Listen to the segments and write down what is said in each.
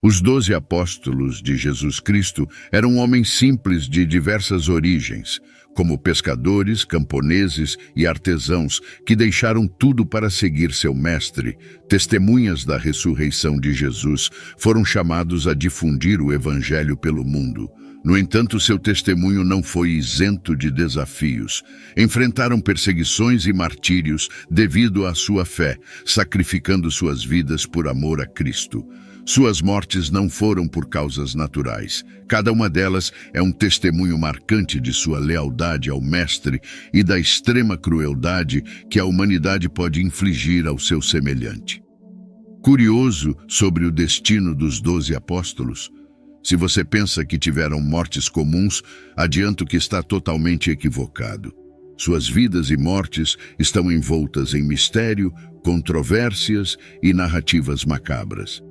Os 12 apóstolos de Jesus Cristo eram homens simples de diversas origens, como pescadores, camponeses e artesãos que deixaram tudo para seguir seu mestre. Testemunhas da ressurreição de Jesus, foram chamados a difundir o evangelho pelo mundo. No entanto, seu testemunho não foi isento de desafios. Enfrentaram perseguições e martírios devido à sua fé, sacrificando suas vidas por amor a Cristo. Suas mortes não foram por causas naturais. Cada uma delas é um testemunho marcante de sua lealdade ao Mestre e da extrema crueldade que a humanidade pode infligir ao seu semelhante. Curioso sobre o destino dos 12 apóstolos? Se você pensa que tiveram mortes comuns, adianto que está totalmente equivocado. Suas vidas e mortes estão envoltas em mistério, controvérsias e narrativas macabras.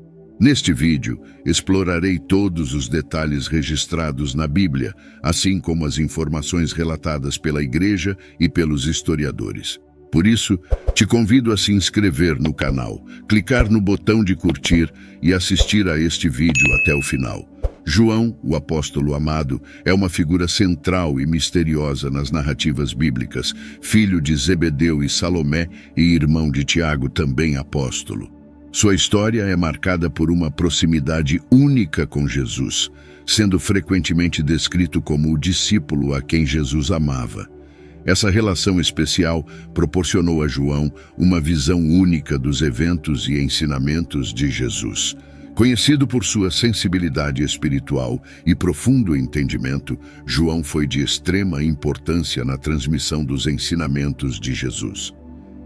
Neste vídeo, explorarei todos os detalhes registrados na Bíblia, assim como as informações relatadas pela Igreja e pelos historiadores. Por isso, te convido a se inscrever no canal, clicar no botão de curtir e assistir a este vídeo até o final. João, o apóstolo amado, é uma figura central e misteriosa nas narrativas bíblicas, filho de Zebedeu e Salomé e irmão de Tiago, também apóstolo. Sua história é marcada por uma proximidade única com Jesus, sendo frequentemente descrito como o discípulo a quem Jesus amava. Essa relação especial proporcionou a João uma visão única dos eventos e ensinamentos de Jesus. Conhecido por sua sensibilidade espiritual e profundo entendimento, João foi de extrema importância na transmissão dos ensinamentos de Jesus.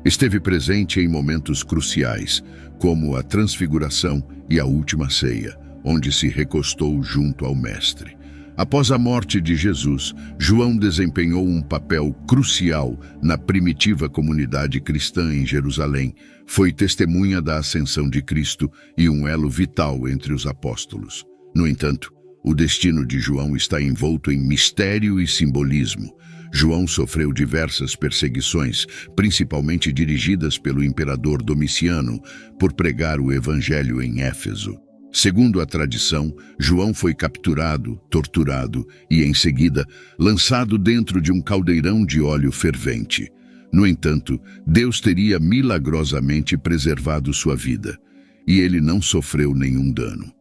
Esteve presente em momentos cruciais, como a Transfiguração e a Última Ceia, onde se recostou junto ao Mestre. Após a morte de Jesus, João desempenhou um papel crucial na primitiva comunidade cristã em Jerusalém. Foi testemunha da ascensão de Cristo e um elo vital entre os apóstolos. No entanto, o destino de João está envolto em mistério e simbolismo. João sofreu diversas perseguições, principalmente dirigidas pelo imperador Domiciano, por pregar o evangelho em Éfeso. Segundo a tradição, João foi capturado, torturado e, em seguida, lançado dentro de um caldeirão de óleo fervente. No entanto, Deus teria milagrosamente preservado sua vida, e ele não sofreu nenhum dano.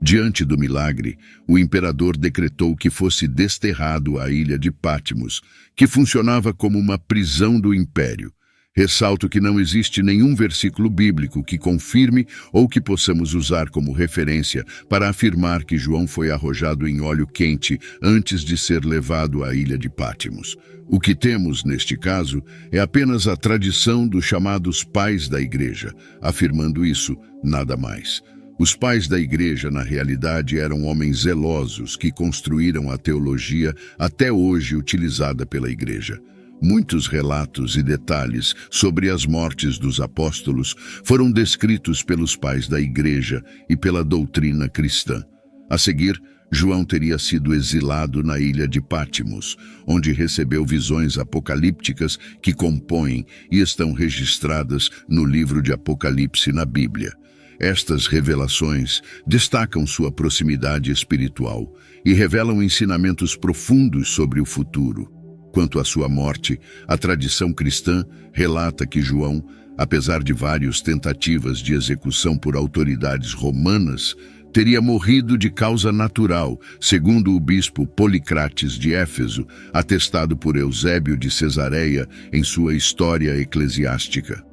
Diante do milagre, o imperador decretou que fosse desterrado à ilha de Patmos, que funcionava como uma prisão do império. Ressalto que não existe nenhum versículo bíblico que confirme ou que possamos usar como referência para afirmar que João foi arrojado em óleo quente antes de ser levado à ilha de Patmos. O que temos, neste caso, é apenas a tradição dos chamados pais da Igreja, afirmando isso, nada mais. Os pais da Igreja, na realidade, eram homens zelosos que construíram a teologia até hoje utilizada pela Igreja. Muitos relatos e detalhes sobre as mortes dos apóstolos foram descritos pelos pais da Igreja e pela doutrina cristã. A seguir, João teria sido exilado na ilha de Patmos, onde recebeu visões apocalípticas que compõem e estão registradas no livro de Apocalipse na Bíblia. Estas revelações destacam sua proximidade espiritual e revelam ensinamentos profundos sobre o futuro. Quanto à sua morte, a tradição cristã relata que João, apesar de várias tentativas de execução por autoridades romanas, teria morrido de causa natural, segundo o bispo Policrates de Éfeso, atestado por Eusébio de Cesareia em sua História Eclesiástica.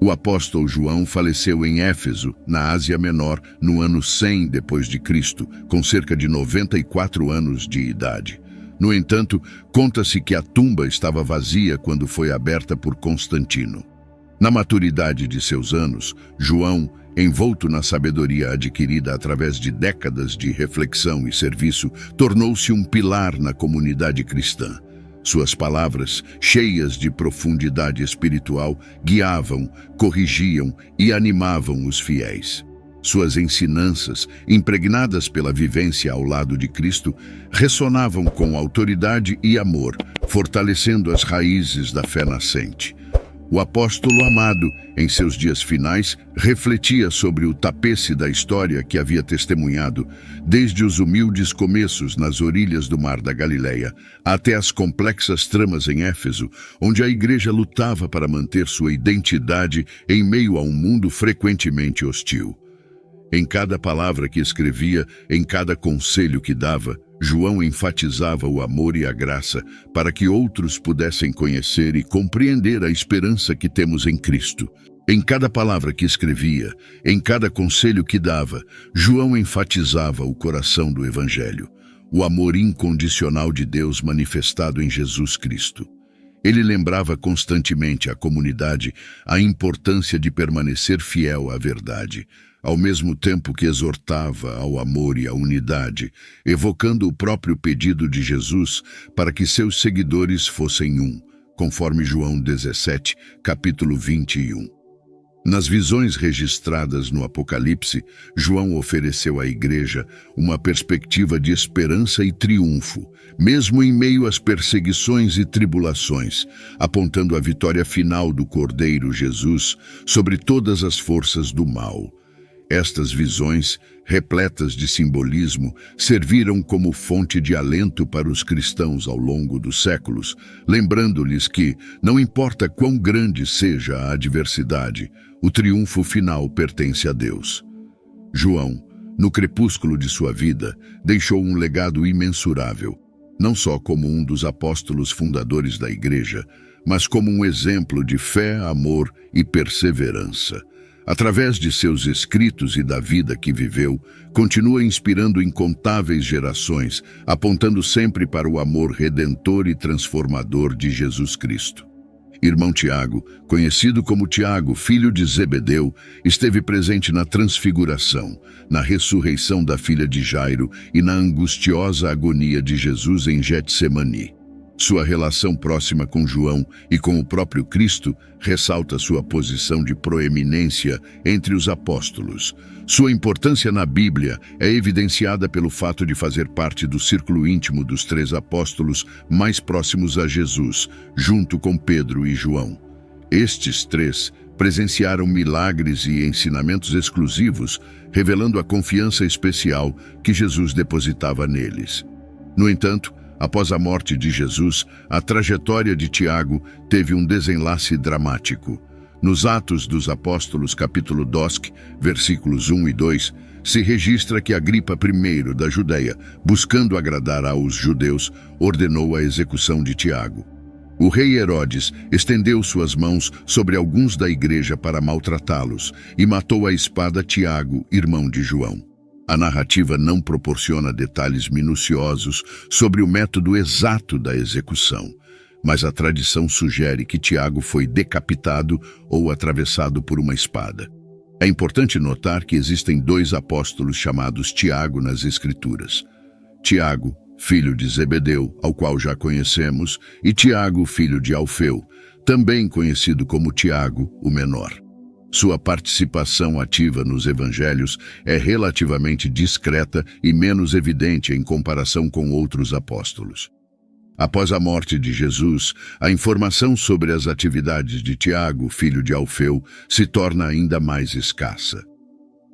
O apóstolo João faleceu em Éfeso, na Ásia Menor, no ano 100 d.C., com cerca de 94 anos de idade. No entanto, conta-se que a tumba estava vazia quando foi aberta por Constantino. Na maturidade de seus anos, João, envolto na sabedoria adquirida através de décadas de reflexão e serviço, tornou-se um pilar na comunidade cristã. Suas palavras, cheias de profundidade espiritual, guiavam, corrigiam e animavam os fiéis. Suas ensinanças, impregnadas pela vivência ao lado de Cristo, ressonavam com autoridade e amor, fortalecendo as raízes da fé nascente. O apóstolo amado, em seus dias finais, refletia sobre o tapeço da história que havia testemunhado, desde os humildes começos nas orilhas do Mar da Galileia, até as complexas tramas em Éfeso, onde a igreja lutava para manter sua identidade em meio a um mundo frequentemente hostil. Em cada palavra que escrevia, em cada conselho que dava, João enfatizava o amor e a graça para que outros pudessem conhecer e compreender a esperança que temos em Cristo. Em cada palavra que escrevia, em cada conselho que dava, João enfatizava o coração do Evangelho, o amor incondicional de Deus manifestado em Jesus Cristo. Ele lembrava constantemente à comunidade a importância de permanecer fiel à verdade, ao mesmo tempo que exortava ao amor e à unidade, evocando o próprio pedido de Jesus para que seus seguidores fossem um, conforme João 17, capítulo 21. Nas visões registradas no Apocalipse, João ofereceu à igreja uma perspectiva de esperança e triunfo, mesmo em meio às perseguições e tribulações, apontando a vitória final do Cordeiro Jesus sobre todas as forças do mal. Estas visões, repletas de simbolismo, serviram como fonte de alento para os cristãos ao longo dos séculos, lembrando-lhes que, não importa quão grande seja a adversidade, o triunfo final pertence a Deus. João, no crepúsculo de sua vida, deixou um legado imensurável, não só como um dos apóstolos fundadores da Igreja, mas como um exemplo de fé, amor e perseverança. Através de seus escritos e da vida que viveu, continua inspirando incontáveis gerações, apontando sempre para o amor redentor e transformador de Jesus Cristo. Irmão Tiago, conhecido como Tiago, filho de Zebedeu, esteve presente na transfiguração, na ressurreição da filha de Jairo e na angustiosa agonia de Jesus em Getsemani. Sua relação próxima com João e com o próprio Cristo ressalta sua posição de proeminência entre os apóstolos. Sua importância na Bíblia é evidenciada pelo fato de fazer parte do círculo íntimo dos 3 apóstolos mais próximos a Jesus, junto com Pedro e João. Estes 3 presenciaram milagres e ensinamentos exclusivos, revelando a confiança especial que Jesus depositava neles. No entanto, após a morte de Jesus, a trajetória de Tiago teve um desenlace dramático. Nos Atos dos Apóstolos, capítulo 2, versículos 1 e 2, se registra que Agripa I da Judeia, buscando agradar aos judeus, ordenou a execução de Tiago. O rei Herodes estendeu suas mãos sobre alguns da igreja para maltratá-los e matou à espada Tiago, irmão de João. A narrativa não proporciona detalhes minuciosos sobre o método exato da execução, mas a tradição sugere que Tiago foi decapitado ou atravessado por uma espada. É importante notar que existem 2 apóstolos chamados Tiago nas Escrituras. Tiago, filho de Zebedeu, ao qual já conhecemos, e Tiago, filho de Alfeu, também conhecido como Tiago, o menor. Sua participação ativa nos evangelhos é relativamente discreta e menos evidente em comparação com outros apóstolos. Após a morte de Jesus, a informação sobre as atividades de Tiago, filho de Alfeu, se torna ainda mais escassa.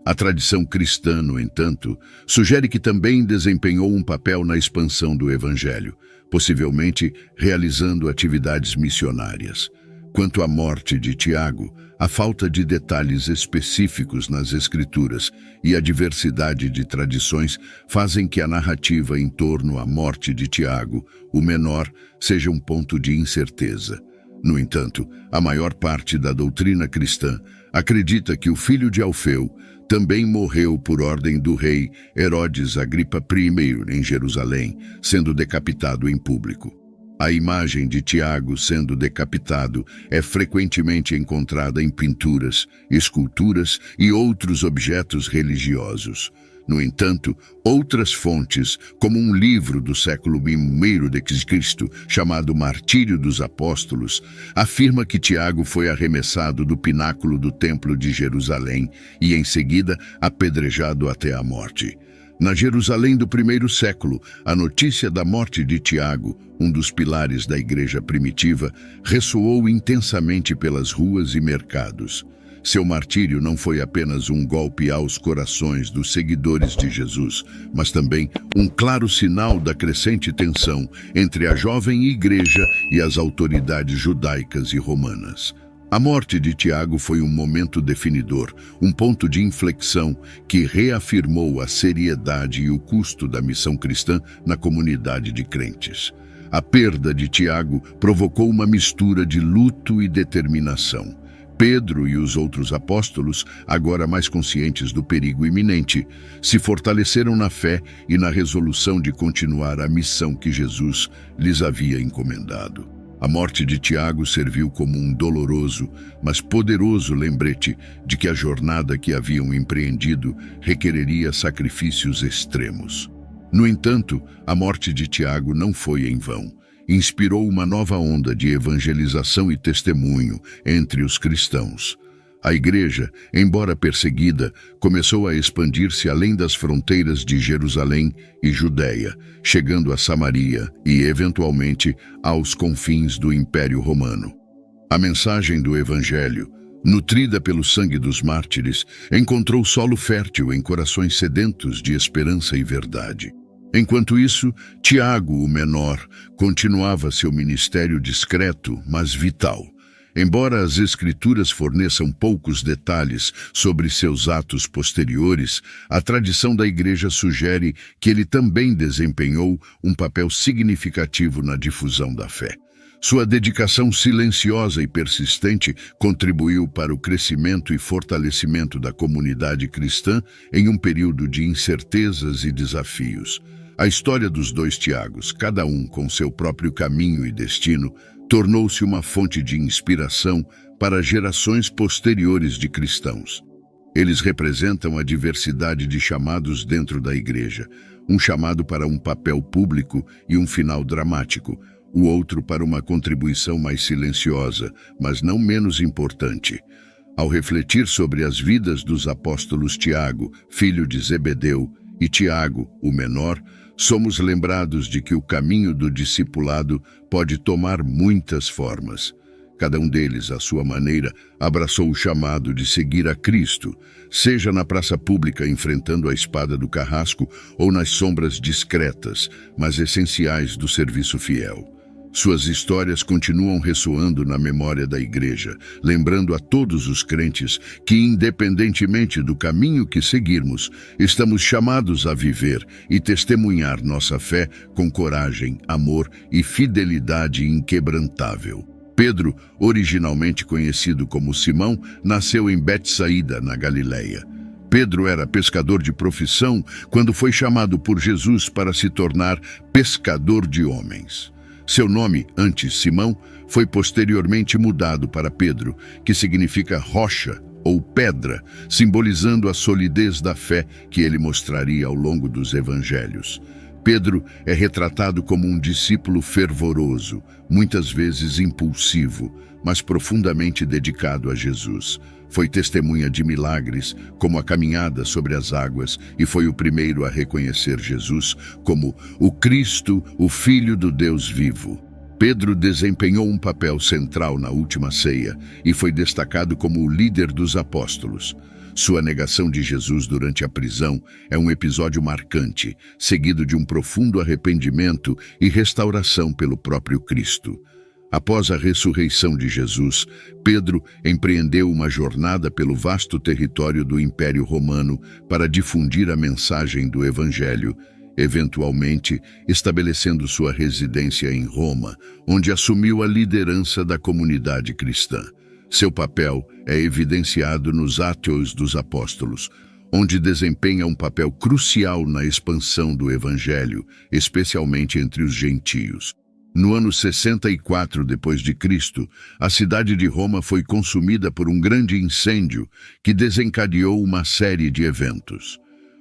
A tradição cristã, no entanto, sugere que também desempenhou um papel na expansão do evangelho, possivelmente realizando atividades missionárias. Quanto à morte de Tiago, a falta de detalhes específicos nas Escrituras e a diversidade de tradições fazem que a narrativa em torno à morte de Tiago, o menor, seja um ponto de incerteza. No entanto, a maior parte da doutrina cristã acredita que o filho de Alfeu também morreu por ordem do rei Herodes Agripa I em Jerusalém, sendo decapitado em público. A imagem de Tiago sendo decapitado é frequentemente encontrada em pinturas, esculturas e outros objetos religiosos. No entanto, outras fontes, como um livro do século I d.C., chamado Martírio dos Apóstolos, afirma que Tiago foi arremessado do pináculo do Templo de Jerusalém e, em seguida, apedrejado até a morte. Na Jerusalém do primeiro século, a notícia da morte de Tiago, um dos pilares da igreja primitiva, ressoou intensamente pelas ruas e mercados. Seu martírio não foi apenas um golpe aos corações dos seguidores de Jesus, mas também um claro sinal da crescente tensão entre a jovem igreja e as autoridades judaicas e romanas. A morte de Tiago foi um momento definidor, um ponto de inflexão que reafirmou a seriedade e o custo da missão cristã na comunidade de crentes. A perda de Tiago provocou uma mistura de luto e determinação. Pedro e os outros apóstolos, agora mais conscientes do perigo iminente, se fortaleceram na fé e na resolução de continuar a missão que Jesus lhes havia encomendado. A morte de Tiago serviu como um doloroso, mas poderoso lembrete de que a jornada que haviam empreendido requereria sacrifícios extremos. No entanto, a morte de Tiago não foi em vão. Inspirou uma nova onda de evangelização e testemunho entre os cristãos. A igreja, embora perseguida, começou a expandir-se além das fronteiras de Jerusalém e Judéia, chegando a Samaria e, eventualmente, aos confins do Império Romano. A mensagem do Evangelho, nutrida pelo sangue dos mártires, encontrou solo fértil em corações sedentos de esperança e verdade. Enquanto isso, Tiago, o menor, continuava seu ministério discreto, mas vital. Embora as Escrituras forneçam poucos detalhes sobre seus atos posteriores, a tradição da Igreja sugere que ele também desempenhou um papel significativo na difusão da fé. Sua dedicação silenciosa e persistente contribuiu para o crescimento e fortalecimento da comunidade cristã em um período de incertezas e desafios. A história dos dois Tiagos, cada um com seu próprio caminho e destino, tornou-se uma fonte de inspiração para gerações posteriores de cristãos. Eles representam a diversidade de chamados dentro da igreja, um chamado para um papel público e um final dramático, o outro para uma contribuição mais silenciosa, mas não menos importante. Ao refletir sobre as vidas dos apóstolos Tiago, filho de Zebedeu, e Tiago, o menor, somos lembrados de que o caminho do discipulado pode tomar muitas formas. Cada um deles, à sua maneira, abraçou o chamado de seguir a Cristo, seja na praça pública enfrentando a espada do carrasco ou nas sombras discretas, mas essenciais do serviço fiel. Suas histórias continuam ressoando na memória da igreja, lembrando a todos os crentes que, independentemente do caminho que seguirmos, estamos chamados a viver e testemunhar nossa fé com coragem, amor e fidelidade inquebrantável. Pedro, originalmente conhecido como Simão, nasceu em Betsaída, na Galileia. Pedro era pescador de profissão quando foi chamado por Jesus para se tornar pescador de homens. Seu nome, antes Simão, foi posteriormente mudado para Pedro, que significa rocha ou pedra, simbolizando a solidez da fé que ele mostraria ao longo dos evangelhos. Pedro é retratado como um discípulo fervoroso, muitas vezes impulsivo, mas profundamente dedicado a Jesus. Foi testemunha de milagres, como a caminhada sobre as águas, e foi o primeiro a reconhecer Jesus como o Cristo, o Filho do Deus vivo. Pedro desempenhou um papel central na última ceia e foi destacado como o líder dos apóstolos. Sua negação de Jesus durante a prisão é um episódio marcante, seguido de um profundo arrependimento e restauração pelo próprio Cristo. Após a ressurreição de Jesus, Pedro empreendeu uma jornada pelo vasto território do Império Romano para difundir a mensagem do Evangelho, eventualmente estabelecendo sua residência em Roma, onde assumiu a liderança da comunidade cristã. Seu papel é evidenciado nos Atos dos Apóstolos, onde desempenha um papel crucial na expansão do Evangelho, especialmente entre os gentios. No ano 64 d.C., a cidade de Roma foi consumida por um grande incêndio que desencadeou uma série de eventos.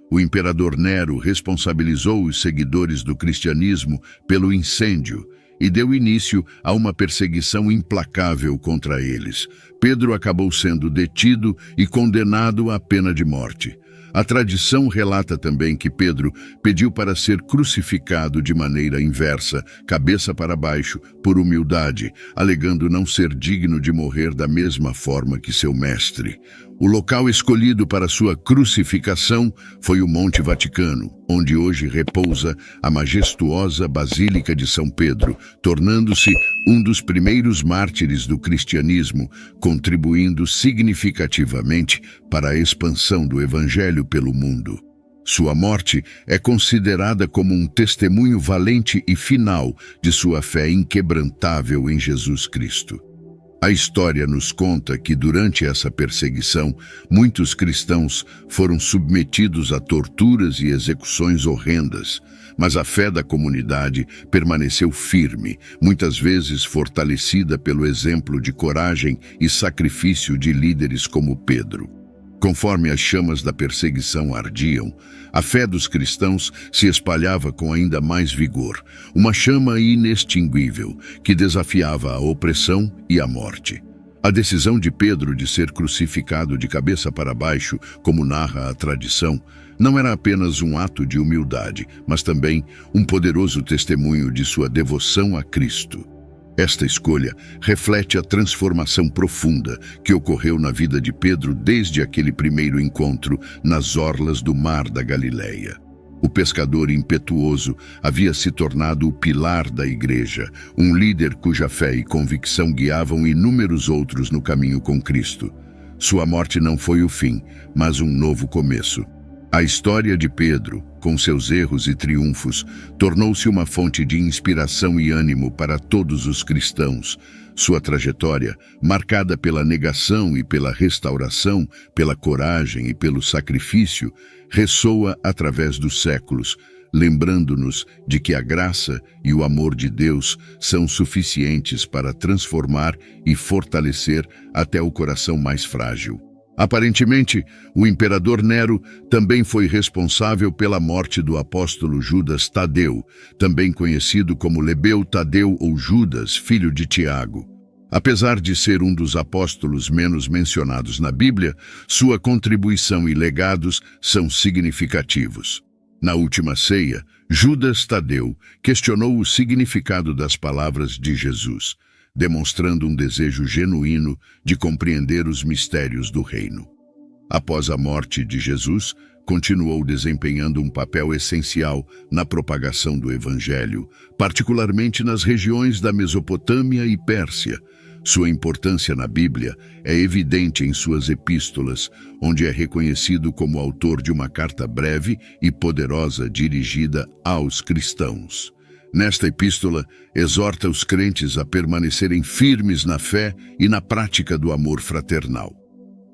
O imperador Nero responsabilizou os seguidores do cristianismo pelo incêndio e deu início a uma perseguição implacável contra eles. Pedro acabou sendo detido e condenado à pena de morte. A tradição relata também que Pedro pediu para ser crucificado de maneira inversa, cabeça para baixo, por humildade, alegando não ser digno de morrer da mesma forma que seu mestre. O local escolhido para sua crucificação foi o Monte Vaticano, onde hoje repousa a majestuosa Basílica de São Pedro, tornando-se um dos primeiros mártires do cristianismo, contribuindo significativamente para a expansão do Evangelho pelo mundo. Sua morte é considerada como um testemunho valente e final de sua fé inquebrantável em Jesus Cristo. A história nos conta que, durante essa perseguição, muitos cristãos foram submetidos a torturas e execuções horrendas, mas a fé da comunidade permaneceu firme, muitas vezes fortalecida pelo exemplo de coragem e sacrifício de líderes como Pedro. Conforme as chamas da perseguição ardiam, a fé dos cristãos se espalhava com ainda mais vigor, uma chama inextinguível que desafiava a opressão e a morte. A decisão de Pedro de ser crucificado de cabeça para baixo, como narra a tradição, não era apenas um ato de humildade, mas também um poderoso testemunho de sua devoção a Cristo. Esta escolha reflete a transformação profunda que ocorreu na vida de Pedro desde aquele primeiro encontro nas orlas do Mar da Galileia. O pescador impetuoso havia se tornado o pilar da igreja, um líder cuja fé e convicção guiavam inúmeros outros no caminho com Cristo. Sua morte não foi o fim, mas um novo começo. A história de Pedro, com seus erros e triunfos, tornou-se uma fonte de inspiração e ânimo para todos os cristãos. Sua trajetória, marcada pela negação e pela restauração, pela coragem e pelo sacrifício, ressoa através dos séculos, lembrando-nos de que a graça e o amor de Deus são suficientes para transformar e fortalecer até o coração mais frágil. Aparentemente, o imperador Nero também foi responsável pela morte do apóstolo Judas Tadeu, também conhecido como Lebeu Tadeu ou Judas, filho de Tiago. Apesar de ser um dos apóstolos menos mencionados na Bíblia, sua contribuição e legados são significativos. Na última ceia, Judas Tadeu questionou o significado das palavras de Jesus, demonstrando um desejo genuíno de compreender os mistérios do reino. Após a morte de Jesus, continuou desempenhando um papel essencial na propagação do Evangelho, particularmente nas regiões da Mesopotâmia e Pérsia. Sua importância na Bíblia é evidente em suas epístolas, onde é reconhecido como autor de uma carta breve e poderosa dirigida aos cristãos. Nesta epístola, exorta os crentes a permanecerem firmes na fé e na prática do amor fraternal.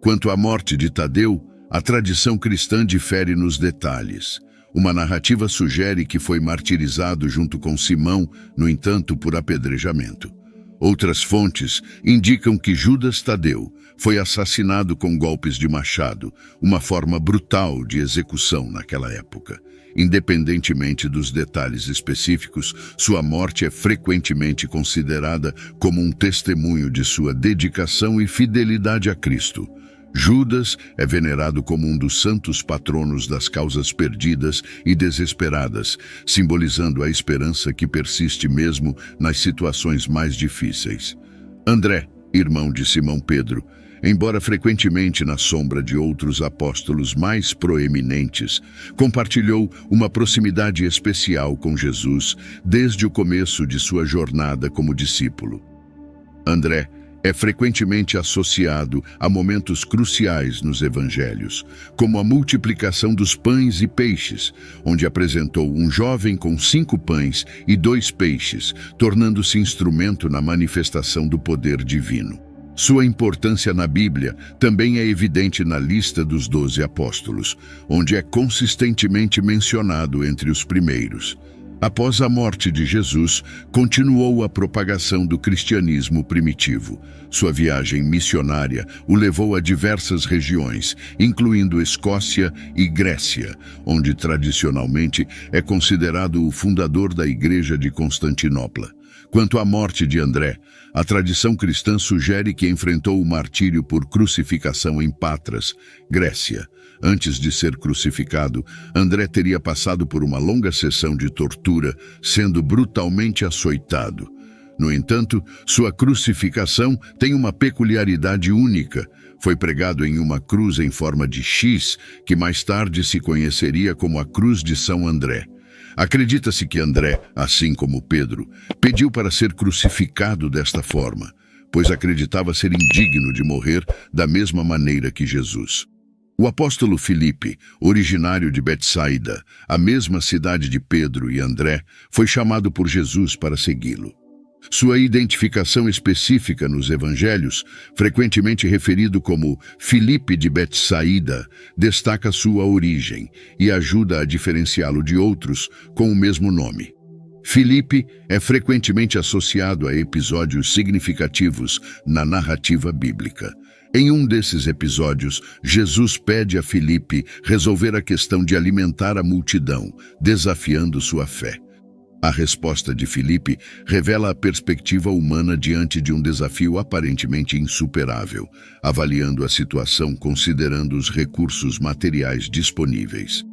Quanto à morte de Tadeu, a tradição cristã difere nos detalhes. Uma narrativa sugere que foi martirizado junto com Simão, no entanto, por apedrejamento. Outras fontes indicam que Judas Tadeu foi assassinado com golpes de machado, uma forma brutal de execução naquela época. Independentemente dos detalhes específicos, sua morte é frequentemente considerada como um testemunho de sua dedicação e fidelidade a Cristo. Judas é venerado como um dos santos patronos das causas perdidas e desesperadas, simbolizando a esperança que persiste mesmo nas situações mais difíceis. André, irmão de Simão Pedro, embora frequentemente na sombra de outros apóstolos mais proeminentes, compartilhou uma proximidade especial com Jesus desde o começo de sua jornada como discípulo. André é frequentemente associado a momentos cruciais nos evangelhos, como a multiplicação dos pães e peixes, onde apresentou um jovem com 5 pães e 2 peixes, tornando-se instrumento na manifestação do poder divino. Sua importância na Bíblia também é evidente na lista dos 12 apóstolos, onde é consistentemente mencionado entre os primeiros. Após a morte de Jesus, continuou a propagação do cristianismo primitivo. Sua viagem missionária o levou a diversas regiões, incluindo Escócia e Grécia, onde tradicionalmente é considerado o fundador da Igreja de Constantinopla. Quanto à morte de André, a tradição cristã sugere que enfrentou o martírio por crucificação em Patras, Grécia. Antes de ser crucificado, André teria passado por uma longa sessão de tortura, sendo brutalmente açoitado. No entanto, sua crucificação tem uma peculiaridade única. Foi pregado em uma cruz em forma de X, que mais tarde se conheceria como a Cruz de São André. Acredita-se que André, assim como Pedro, pediu para ser crucificado desta forma, pois acreditava ser indigno de morrer da mesma maneira que Jesus. O apóstolo Filipe, originário de Betsaida, a mesma cidade de Pedro e André, foi chamado por Jesus para segui-lo. Sua identificação específica nos evangelhos, frequentemente referido como Filipe de Betsaida, destaca sua origem e ajuda a diferenciá-lo de outros com o mesmo nome. Filipe é frequentemente associado a episódios significativos na narrativa bíblica. Em um desses episódios, Jesus pede a Filipe resolver a questão de alimentar a multidão, desafiando sua fé. A resposta de Filipe revela a perspectiva humana diante de um desafio aparentemente insuperável, avaliando a situação considerando os recursos materiais disponíveis.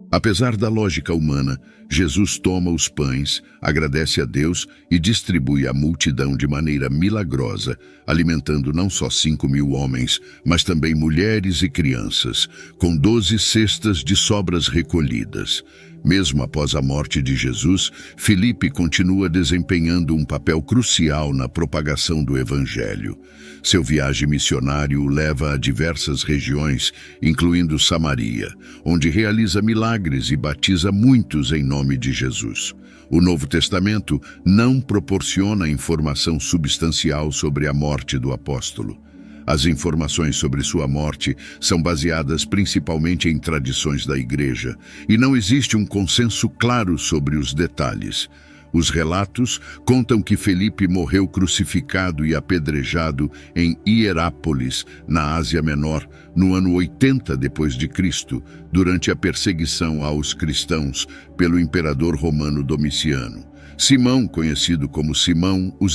Apesar da lógica humana, Jesus toma os pães, agradece a Deus e distribui à multidão de maneira milagrosa, alimentando não só 5.000 homens, mas também mulheres e crianças, com 12 cestas de sobras recolhidas. Mesmo após a morte de Jesus, Filipe continua desempenhando um papel crucial na propagação do Evangelho. Seu viagem missionário o leva a diversas regiões, incluindo Samaria, onde realiza milagres e batiza muitos em nome de Jesus. O Novo Testamento não proporciona informação substancial sobre a morte do apóstolo. As informações sobre sua morte são baseadas principalmente em tradições da Igreja, e não existe um consenso claro sobre os detalhes. Os relatos contam que Filipe morreu crucificado e apedrejado em Hierápolis, na Ásia Menor, no ano 80 d.C., durante a perseguição aos cristãos pelo imperador romano Domiciano. Simão, conhecido como Simão o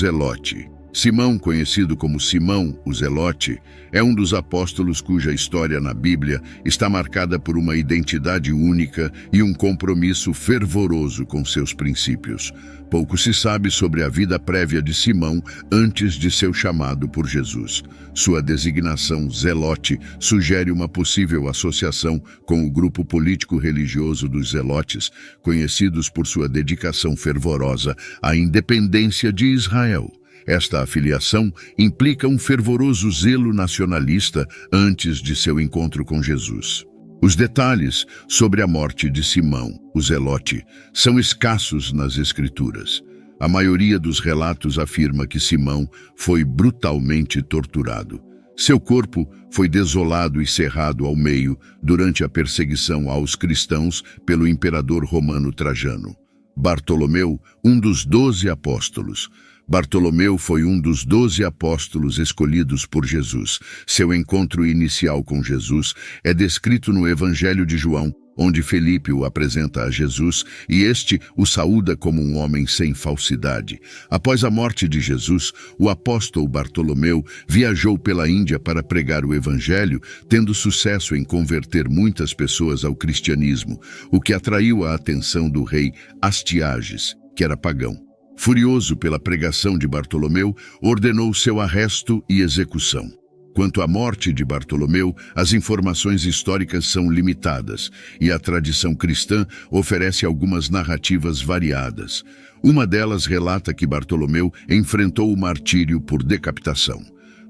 Zelote, é um dos apóstolos cuja história na Bíblia está marcada por uma identidade única e um compromisso fervoroso com seus princípios. Pouco se sabe sobre a vida prévia de Simão antes de seu chamado por Jesus. Sua designação Zelote sugere uma possível associação com o grupo político-religioso dos Zelotes, conhecidos por sua dedicação fervorosa à independência de Israel. Esta afiliação implica um fervoroso zelo nacionalista antes de seu encontro com Jesus. Os detalhes sobre a morte de Simão, o Zelote, são escassos nas Escrituras. A maioria dos relatos afirma que Simão foi brutalmente torturado. Seu corpo foi desolado e cerrado ao meio durante a perseguição aos cristãos pelo imperador romano Trajano. Bartolomeu, um dos 12 apóstolos. Bartolomeu foi um dos 12 apóstolos escolhidos por Jesus. Seu encontro inicial com Jesus é descrito no Evangelho de João, onde Filipe o apresenta a Jesus e este o saúda como um homem sem falsidade. Após a morte de Jesus, o apóstolo Bartolomeu viajou pela Índia para pregar o Evangelho, tendo sucesso em converter muitas pessoas ao cristianismo, o que atraiu a atenção do rei Astiages, que era pagão. Furioso pela pregação de Bartolomeu, ordenou seu arresto e execução. Quanto à morte de Bartolomeu, as informações históricas são limitadas e a tradição cristã oferece algumas narrativas variadas. Uma delas relata que Bartolomeu enfrentou o martírio por decapitação.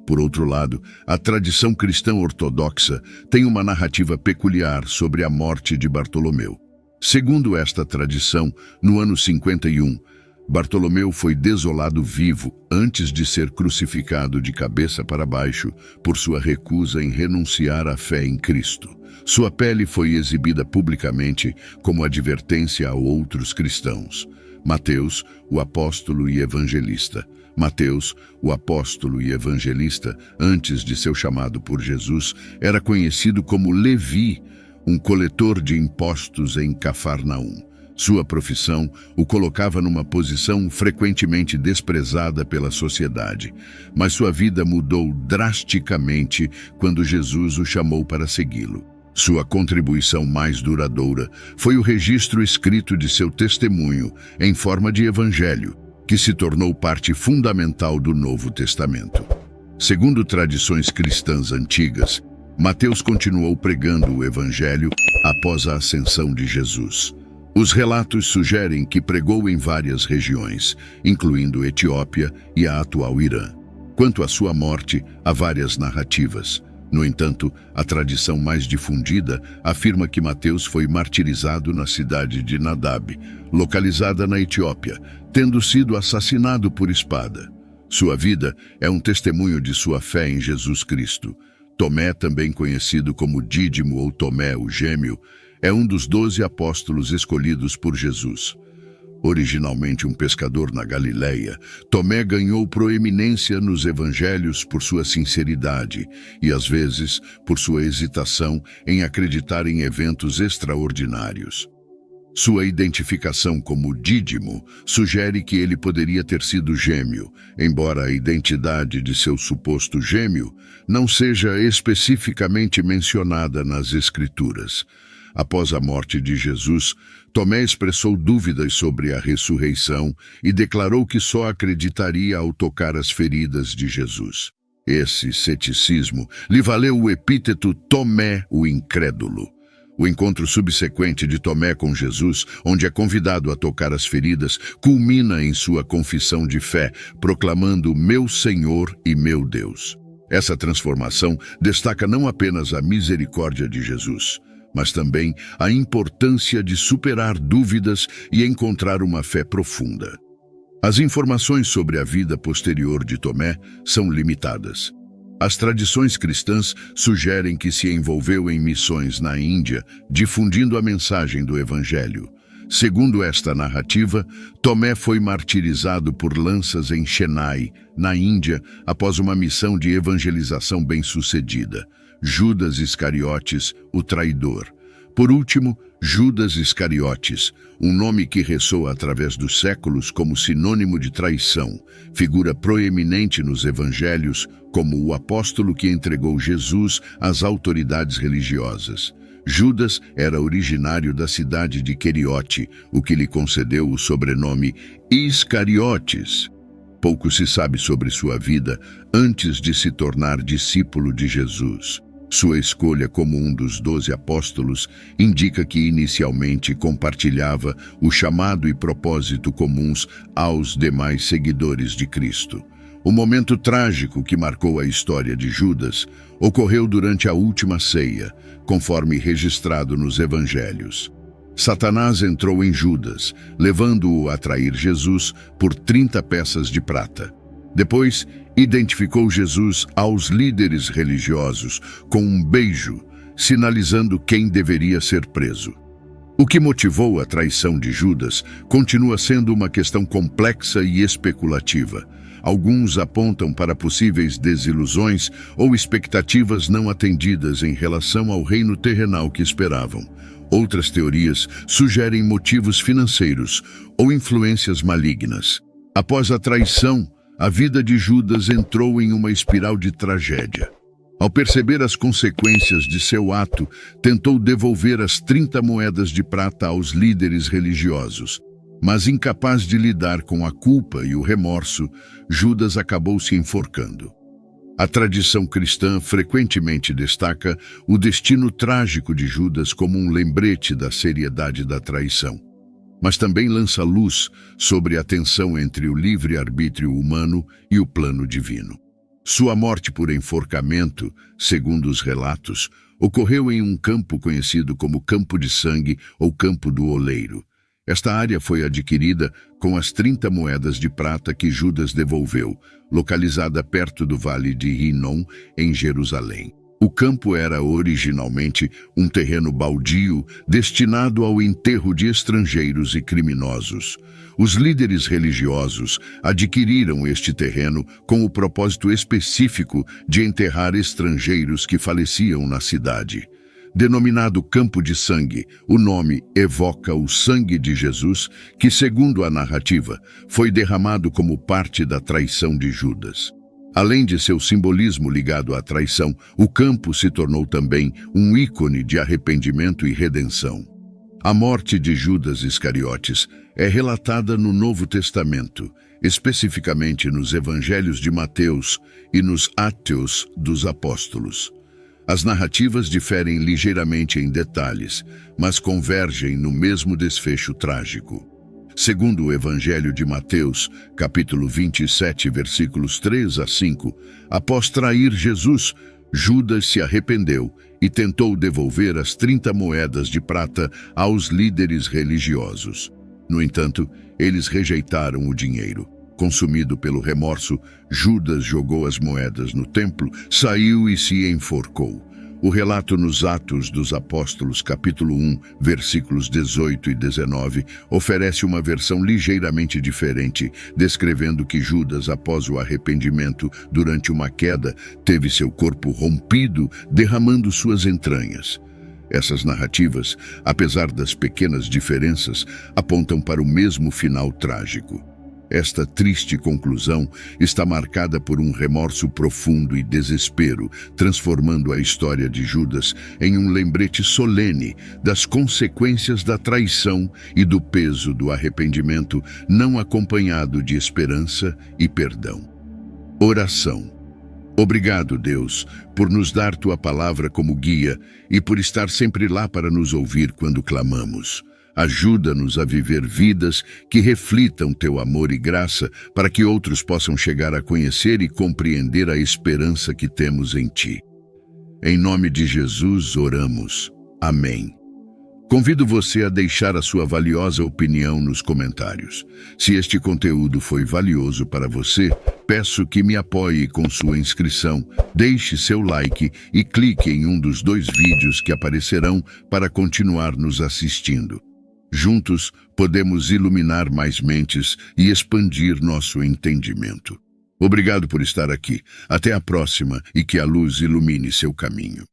Por outro lado, a tradição cristã ortodoxa tem uma narrativa peculiar sobre a morte de Bartolomeu. Segundo esta tradição, no ano 51, Bartolomeu foi desolado vivo antes de ser crucificado de cabeça para baixo por sua recusa em renunciar à fé em Cristo. Sua pele foi exibida publicamente como advertência a outros cristãos. Mateus, o apóstolo e evangelista. Mateus, o apóstolo e evangelista, antes de seu chamado por Jesus, era conhecido como Levi, um coletor de impostos em Cafarnaum. Sua profissão o colocava numa posição frequentemente desprezada pela sociedade, mas sua vida mudou drasticamente quando Jesus o chamou para segui-lo. Sua contribuição mais duradoura foi o registro escrito de seu testemunho em forma de evangelho, que se tornou parte fundamental do Novo Testamento. Segundo tradições cristãs antigas, Mateus continuou pregando o evangelho após a ascensão de Jesus. Os relatos sugerem que pregou em várias regiões, incluindo Etiópia e a atual Irã. Quanto à sua morte, há várias narrativas. No entanto, a tradição mais difundida afirma que Mateus foi martirizado na cidade de Nadab, localizada na Etiópia, tendo sido assassinado por espada. Sua vida é um testemunho de sua fé em Jesus Cristo. Tomé, também conhecido como Dídimo ou Tomé, o Gêmeo, é um dos 12 apóstolos escolhidos por Jesus. Originalmente um pescador na Galileia, Tomé ganhou proeminência nos evangelhos por sua sinceridade e, às vezes, por sua hesitação em acreditar em eventos extraordinários. Sua identificação como Dídimo sugere que ele poderia ter sido gêmeo, embora a identidade de seu suposto gêmeo não seja especificamente mencionada nas Escrituras. Após a morte de Jesus, Tomé expressou dúvidas sobre a ressurreição e declarou que só acreditaria ao tocar as feridas de Jesus. Esse ceticismo lhe valeu o epíteto Tomé, o Incrédulo. O encontro subsequente de Tomé com Jesus, onde é convidado a tocar as feridas, culmina em sua confissão de fé, proclamando "Meu Senhor e meu Deus". Essa transformação destaca não apenas a misericórdia de Jesus, mas também a importância de superar dúvidas e encontrar uma fé profunda. As informações sobre a vida posterior de Tomé são limitadas. As tradições cristãs sugerem que se envolveu em missões na Índia, difundindo a mensagem do Evangelho. Segundo esta narrativa, Tomé foi martirizado por lanças em Chennai, na Índia, após uma missão de evangelização bem-sucedida. Judas Iscariotes, o traidor. Por último, Judas Iscariotes, um nome que ressoa através dos séculos como sinônimo de traição, figura proeminente nos evangelhos como o apóstolo que entregou Jesus às autoridades religiosas. Judas era originário da cidade de Queriote, o que lhe concedeu o sobrenome Iscariotes. Pouco se sabe sobre sua vida antes de se tornar discípulo de Jesus. Sua escolha como um dos 12 apóstolos indica que inicialmente compartilhava o chamado e propósito comuns aos demais seguidores de Cristo. O momento trágico que marcou a história de Judas ocorreu durante a última ceia, conforme registrado nos evangelhos. Satanás entrou em Judas, levando-o a trair Jesus por 30 peças de prata. Depois, identificou Jesus aos líderes religiosos com um beijo, sinalizando quem deveria ser preso. O que motivou a traição de Judas continua sendo uma questão complexa e especulativa. Alguns apontam para possíveis desilusões ou expectativas não atendidas em relação ao reino terrenal que esperavam. Outras teorias sugerem motivos financeiros ou influências malignas. Após a traição, a vida de Judas entrou em uma espiral de tragédia. Ao perceber as consequências de seu ato, tentou devolver as 30 moedas de prata aos líderes religiosos. Mas incapaz de lidar com a culpa e o remorso, Judas acabou se enforcando. A tradição cristã frequentemente destaca o destino trágico de Judas como um lembrete da seriedade da traição, mas também lança luz sobre a tensão entre o livre-arbítrio humano e o plano divino. Sua morte por enforcamento, segundo os relatos, ocorreu em um campo conhecido como Campo de Sangue ou Campo do Oleiro. Esta área foi adquirida com as 30 moedas de prata que Judas devolveu, localizada perto do Vale de Rinom, em Jerusalém. O campo era originalmente um terreno baldio destinado ao enterro de estrangeiros e criminosos. Os líderes religiosos adquiriram este terreno com o propósito específico de enterrar estrangeiros que faleciam na cidade. Denominado campo de sangue, o nome evoca o sangue de Jesus, que, segundo a narrativa, foi derramado como parte da traição de Judas. Além de seu simbolismo ligado à traição, o campo se tornou também um ícone de arrependimento e redenção. A morte de Judas Iscariotes é relatada no Novo Testamento, especificamente nos Evangelhos de Mateus e nos Atos dos Apóstolos. As narrativas diferem ligeiramente em detalhes, mas convergem no mesmo desfecho trágico. Segundo o Evangelho de Mateus, capítulo 27, versículos 3 a 5, após trair Jesus, Judas se arrependeu e tentou devolver as 30 moedas de prata aos líderes religiosos. No entanto, eles rejeitaram o dinheiro. Consumido pelo remorso, Judas jogou as moedas no templo, saiu e se enforcou. O relato nos Atos dos Apóstolos, capítulo 1, versículos 18 e 19, oferece uma versão ligeiramente diferente, descrevendo que Judas, após o arrependimento durante uma queda, teve seu corpo rompido, derramando suas entranhas. Essas narrativas, apesar das pequenas diferenças, apontam para o mesmo final trágico. Esta triste conclusão está marcada por um remorso profundo e desespero, transformando a história de Judas em um lembrete solene das consequências da traição e do peso do arrependimento não acompanhado de esperança e perdão. Oração. Obrigado, Deus, por nos dar Tua palavra como guia e por estar sempre lá para nos ouvir quando clamamos. Ajuda-nos a viver vidas que reflitam Teu amor e graça para que outros possam chegar a conhecer e compreender a esperança que temos em Ti. Em nome de Jesus oramos. Amém. Convido você a deixar a sua valiosa opinião nos comentários. Se este conteúdo foi valioso para você, peço que me apoie com sua inscrição, deixe seu like e clique em um dos 2 vídeos que aparecerão para continuar nos assistindo. Juntos, podemos iluminar mais mentes e expandir nosso entendimento. Obrigado por estar aqui. Até a próxima e que a luz ilumine seu caminho.